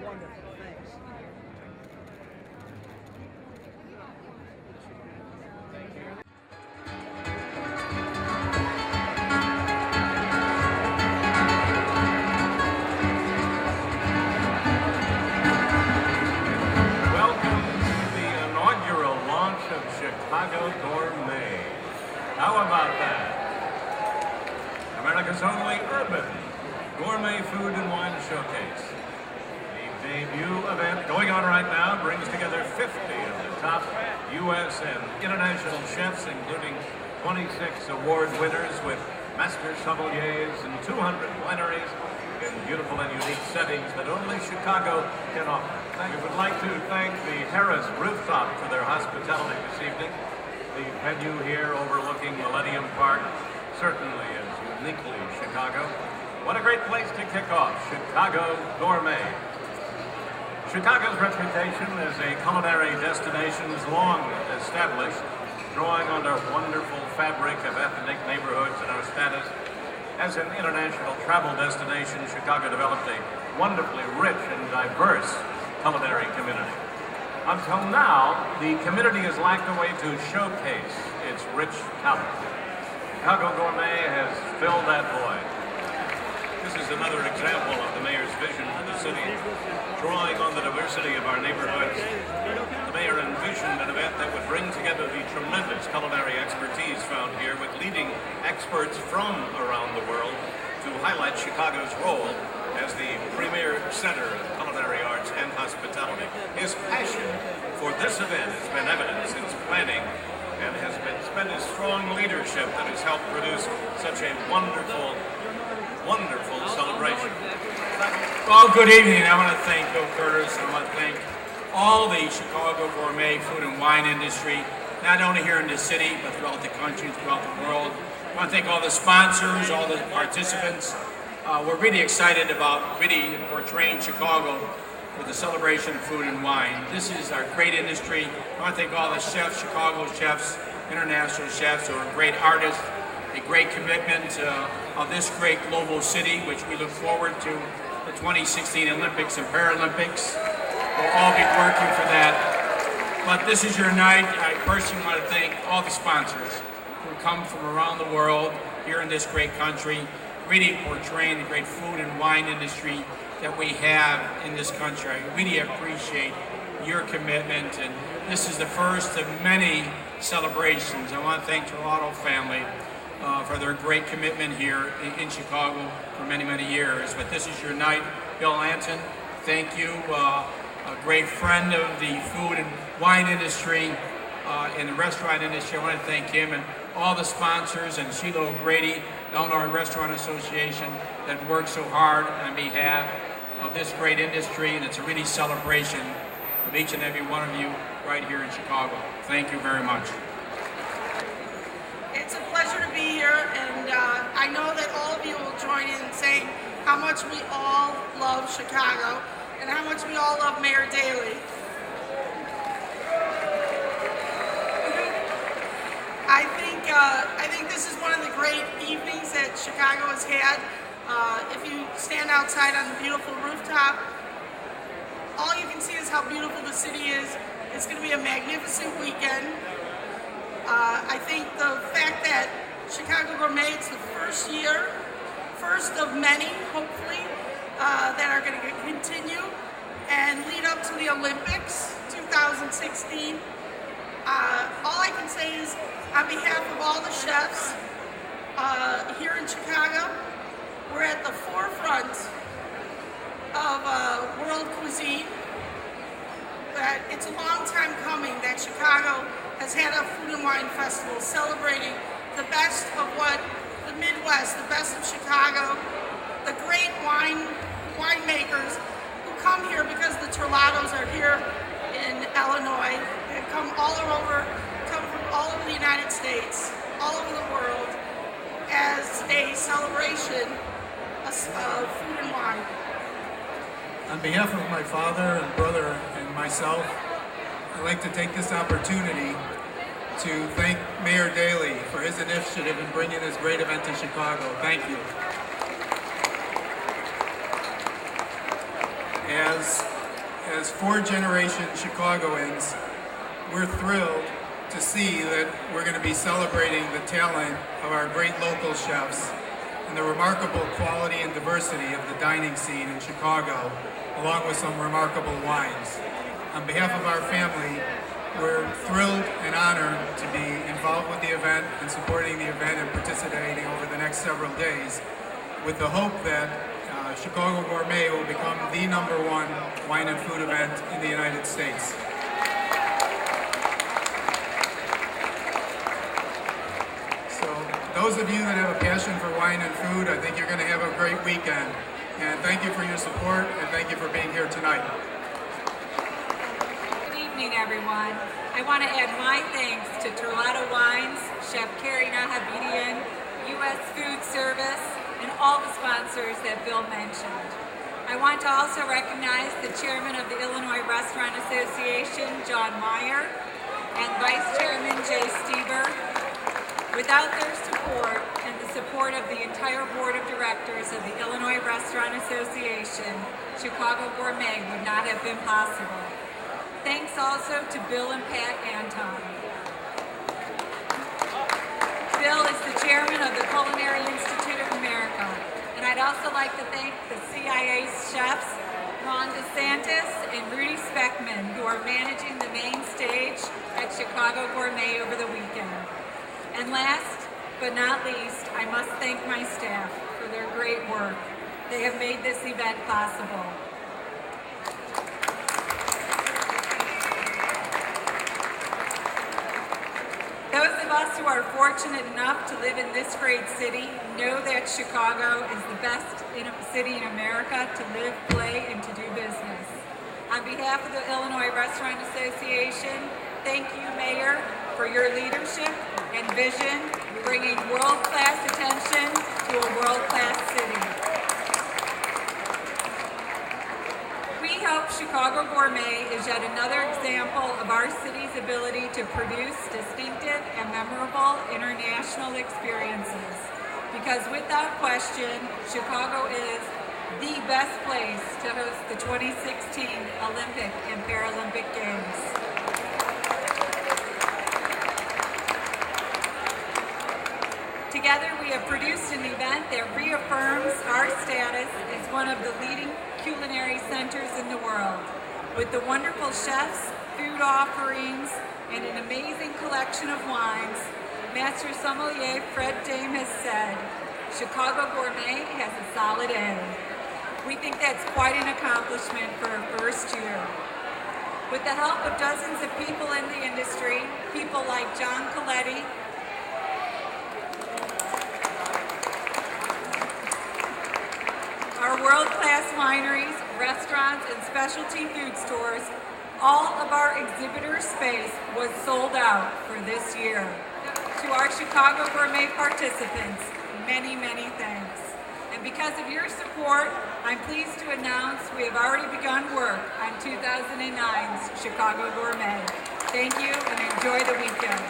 Wonderful, thanks. Welcome to the inaugural launch of Chicago Gourmet. How about that? America's only urban gourmet food and wine showcase. The debut event going on right now brings together 50 of the top U.S. and international chefs, including 26 award winners with master sommeliers and 200 wineries in beautiful and unique settings that only Chicago can offer. We would like to thank the Harris Rooftop for their hospitality this evening. The venue here overlooking Millenium Park certainly is uniquely Chicago. What a great place to kick off Chicago Gourmet. Chicago's reputation as a culinary destination is long established, drawing on our wonderful fabric of ethnic neighborhoods and our status as an international travel destination. Chicago developed a wonderfully rich and diverse culinary community. Until now, the community has lacked a way to showcase its rich talent. Chicago Gourmet has filled that void. This is another example of the mayor's vision for the city, drawing on the diversity of our neighborhoods. The mayor envisioned an event that would bring together the tremendous culinary expertise found here with leading experts from around the world to highlight Chicago's role as the premier center of culinary arts and hospitality. His passion for this event has been evident since planning and has been his strong leadership that has helped produce such a wonderful celebration. Well, good evening. I want to thank Bill Curtis. I want to thank all the Chicago gourmet food and wine industry, not only here in the city, but throughout the country, throughout the world. I want to thank all the sponsors, all the participants. We're really excited about really portraying Chicago with the celebration of food and wine. This is our great industry. I want to thank all the chefs, Chicago chefs, international chefs, who are great artists, a great commitment of this great global city, which we look forward to the 2016 Olympics and Paralympics. We'll all be working for that. But this is your night. I personally want to thank all the sponsors who come from around the world here in this great country, really portraying the great food and wine industry that we have in this country. I really appreciate your commitment, and this is the first of many celebrations. I want to thank Toronto family for their great commitment here in Chicago for many, many years. But this is your night. Bill Anton, thank you. A great friend of the food and wine industry and the restaurant industry. I want to thank him and all the sponsors, and Sheila O'Grady, the Illinois Restaurant Association, that worked so hard on behalf of this great industry, and it's a really celebration of each and every one of you right here in Chicago. Thank you very much. It's a pleasure to be here, and I know that all of you will join in saying how much we all love Chicago and how much we all love Mayor Daley. I think this is one of the great evenings that Chicago has had. If you stand outside on the beautiful rooftop, all you can see is how beautiful the city is. It's going to be a magnificent weekend. I think the fact that Chicago Gourmet is the first of many, hopefully, that are going to continue and lead up to the Olympics 2016. All I can say is, on behalf of all the chefs here in Chicago, we're at the forefront of world cuisine. That it's a long time coming that Chicago has had a food and wine festival celebrating the best of what the Midwest, the best of Chicago, the great winemakers who come here because the Terlatos are here in Illinois. They come from all over the United States, all over the world, as a celebration of food and wine. On behalf of my father and brother and myself, I'd like to take this opportunity to thank Mayor Daley for his initiative in bringing this great event to Chicago. Thank you. As as four-generation Chicagoans, we're thrilled to see that we're going to be celebrating the talent of our great local chefs and the remarkable quality and diversity of the dining scene in Chicago, along with some remarkable wines. On behalf of our family, we're thrilled and honored to be involved with the event and supporting the event and participating over the next several days, with the hope that Chicago Gourmet will become the #1 wine and food event in the United States. So those of you that have a passion for wine and food, I think you're going to have a great weekend. And thank you for your support, and thank you for being here tonight. Good evening, everyone. I want to add my thanks to Terlato Wines, Chef Carrie Nahabedian, U.S. Food Service, and all the sponsors that Bill mentioned. I want to also recognize the chairman of the Illinois Restaurant Association, John Meyer, and Vice Chairman Jay Stieber. Without their support and the support of the entire board of directors of the Illinois Restaurant Association, Chicago Gourmet would not have been possible. Thanks also to Bill and Pat Anton. Bill is the chairman of the Culinary Institute of America, and I'd also like to thank the CIA's chefs, Ron DeSantis and Rudy Speckman, who are managing the main stage at Chicago Gourmet over the weekend. And last but not least, I must thank my staff for their great work. They have made this event possible. Those of us who are fortunate enough to live in this great city know that Chicago is the best city in America to live, play, and to do business. On behalf of the Illinois Restaurant Association, thank you, Mayor, for your leadership and vision, bringing world-class attention to a world-class city. We hope Chicago Gourmet is yet another example of our city's ability to produce distinctive and memorable international experiences. Because without question, Chicago is the best place to host the 2016 Olympic and Paralympic Games. Together, we have produced an event that reaffirms our status as one of the leading culinary centers in the world. With the wonderful chefs, food offerings, and an amazing collection of wines, Master Sommelier Fred Dame has said, Chicago Gourmet has a solid A. We think that's quite an accomplishment for a first year. With the help of dozens of people in the industry, people like John Coletti, our world-class wineries, restaurants, and specialty food stores, all of our exhibitor space was sold out for this year. To our Chicago Gourmet participants, many, many thanks. And because of your support, I'm pleased to announce we have already begun work on 2009's Chicago Gourmet. Thank you and enjoy the weekend.